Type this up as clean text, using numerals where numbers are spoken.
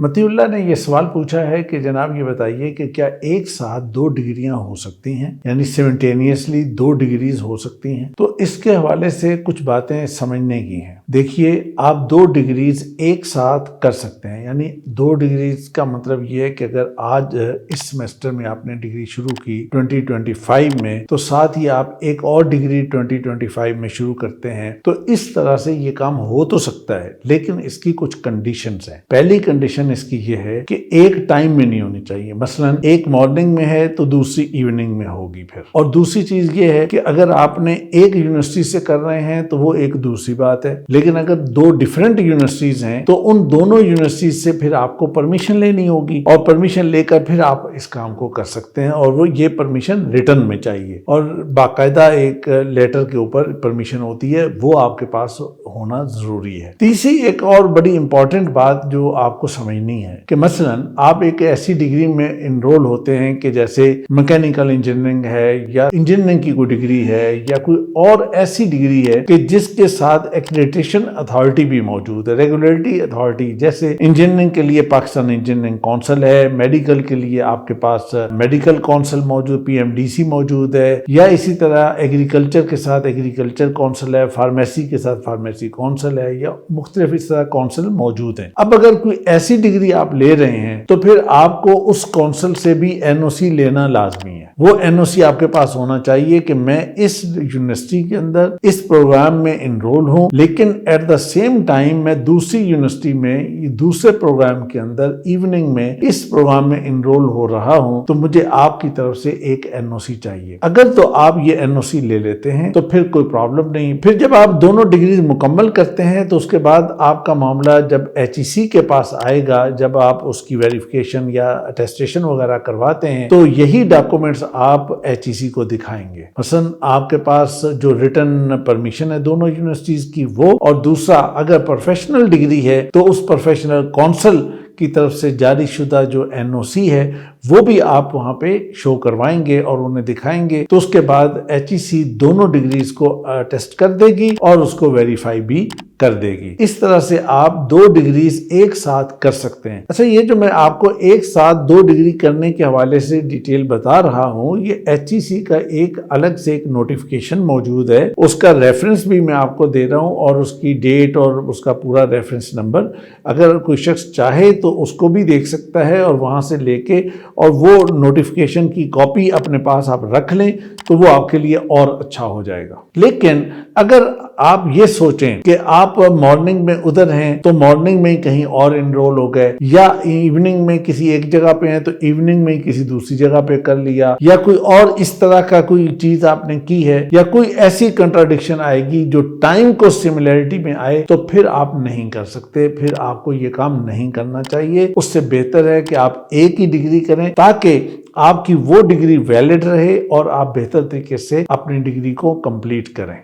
متی اللہ نے یہ سوال پوچھا ہے کہ جناب یہ بتائیے کہ کیا ایک ساتھ 2 ڈگریاں ہو سکتی ہیں، یعنی سیملٹینیسلی 2 ڈگریز ہو سکتی ہیں؟ تو اس کے حوالے سے کچھ باتیں سمجھنے کی ہیں۔ دیکھیے، آپ 2 ڈگریز ایک ساتھ کر سکتے ہیں، یعنی 2 ڈگریز کا مطلب یہ ہے کہ اگر آج اس سیمسٹر میں آپ نے ڈگری شروع کی 2025 میں، تو ساتھ ہی آپ ایک اور ڈگری 2025 میں شروع کرتے ہیں، تو اس طرح سے یہ کام ہو تو سکتا ہے، لیکن اس کی کچھ کنڈیشنز ہیں۔ پہلی کنڈیشن اس کی یہ ہے کہ ایک ٹائم میں نہیں ہونی چاہیے، مثلا ایک مارننگ میں ہے تو دوسری ایوننگ میں ہوگی پھر۔ اور دوسری چیز یہ ہے کہ اگر آپ نے ایک یونیورسٹی سے کر رہے ہیں تو وہ ایک دوسری بات ہے، لیکن اگر 2 ڈیفرنٹ یونیورسٹیز ہیں تو ان دونوں یونیورسٹیز سے پھر آپ کو پرمیشن لینی ہوگی، اور پرمیشن لے کر پھر آپ اس کام کو کر سکتے ہیں، اور وہ یہ پرمیشن ریٹن میں چاہیے، اور باقاعدہ ایک لیٹر کے اوپر پرمیشن ہوتی ہے، وہ آپ کے پاس ہونا ضروری ہے۔ تیسری ایک اور بڑی امپورٹنٹ بات جو آپ کو سمجھنی ہے کہ مثلا آپ ایک ایسی ڈگری میں انرول ہوتے ہیں کہ جیسے میکینیکل انجینئرنگ ہے، یا انجینئرنگ کی کوئی ڈگری ہے، یا کوئی اور ایسی ڈگری ہے کہ جس کے ساتھ ایکریڈیٹیشن اتھارٹی بھی موجود ہے، ریگولیٹری اتھارٹی، جیسے انجینئرنگ کے لیے پاکستان انجینئرنگ کونسل ہے، میڈیکل کے لیے آپ کے پاس میڈیکل کونسل موجود، PMDC موجود ہے، یا اسی طرح ایگریکلچر کے ساتھ ایگریکلچر کونسل ہے، فارمیسی کے ساتھ فارمیسی کونسل ہے، یا مختلف اس طرح کونسل موجود ہیں۔ اب اگر کوئی ایسی ڈگری آپ لے رہے ہیں تو پھر آپ کو اس کونسل سے بھی NOC لینا لازمی ہے۔ وہ NOC آپ کے پاس ہونا چاہیے کہ میں اس یونیورسٹی کے اندر اس پروگرام میں انرول ہوں، لیکن ایٹ دا سیم ٹائم میں دوسری یونیورسٹی میں دوسرے پروگرام کے اندر ایوننگ میں اس پروگرام میں انرول ہو رہا ہوں، تو مجھے آپ کی طرف سے ایک NOC چاہیے۔ اگر تو آپ یہ NOC لے لیتے ہیں تو پھر کوئی پرابلم نہیں۔ پھر جب آپ دونوں ڈگریز مکمل کرتے ہیں تو اس کے بعد آپ کا معاملہ جب HEC کے پاس آئے گا، جب آپ اس کی ویریفیکیشن یا اٹیسٹیشن وغیرہ کرواتے ہیں، تو یہی ڈاکومنٹس آپ HEC کو دکھائیں گے۔ مثلا آپ کے پاس جو ریٹن پرمیشن ہے دونوں یونیورسٹیز کی وہ، اور دوسرا اگر پروفیشنل ڈگری ہے تو اس پروفیشنل کونسل کی طرف سے جاری شدہ جو NOC ہے وہ بھی آپ وہاں پہ شو کروائیں گے اور انہیں دکھائیں گے، تو اس کے بعد HEC دونوں ڈگریز کو ٹیسٹ کر دے گی اور اس کو ویریفائی بھی کر دے گی۔ اس طرح سے آپ 2 ڈگریز ایک ساتھ کر سکتے ہیں۔ اچھا، یہ جو میں آپ کو ایک ساتھ 2 ڈگری کرنے کے حوالے سے ڈیٹیل بتا رہا ہوں، یہ HEC کا ایک الگ سے ایک نوٹیفیکیشن موجود ہے، اس کا ریفرنس بھی میں آپ کو دے رہا ہوں، اور اس کی ڈیٹ اور اس کا پورا ریفرنس نمبر، اگر کوئی شخص چاہے تو اس کو بھی دیکھ سکتا ہے، اور وہاں سے لے کے اور وہ نوٹیفیکیشن کی کاپی اپنے پاس آپ رکھ لیں تو وہ آپ کے لیے اور اچھا ہو جائے گا۔ لیکن اگر آپ یہ سوچیں کہ آپ مارننگ میں ادھر ہیں تو مارننگ میں ہی کہیں اور انرول ہو گئے، یا ایوننگ میں کسی ایک جگہ پہ ہیں تو ایوننگ میں ہی کسی دوسری جگہ پہ کر لیا، یا کوئی اور اس طرح کا کوئی چیز آپ نے کی ہے، یا کوئی ایسی کنٹراڈکشن آئے گی جو ٹائم کو سملیرٹی میں آئے، تو پھر آپ نہیں کر سکتے، پھر آپ کو یہ کام نہیں کرنا چاہیے۔ اس سے بہتر ہے کہ آپ ایک ہی ڈگری کریں تاکہ آپ کی وہ ڈگری ویلڈ رہے اور آپ بہتر طریقے سے اپنی ڈگری کو کمپلیٹ کریں۔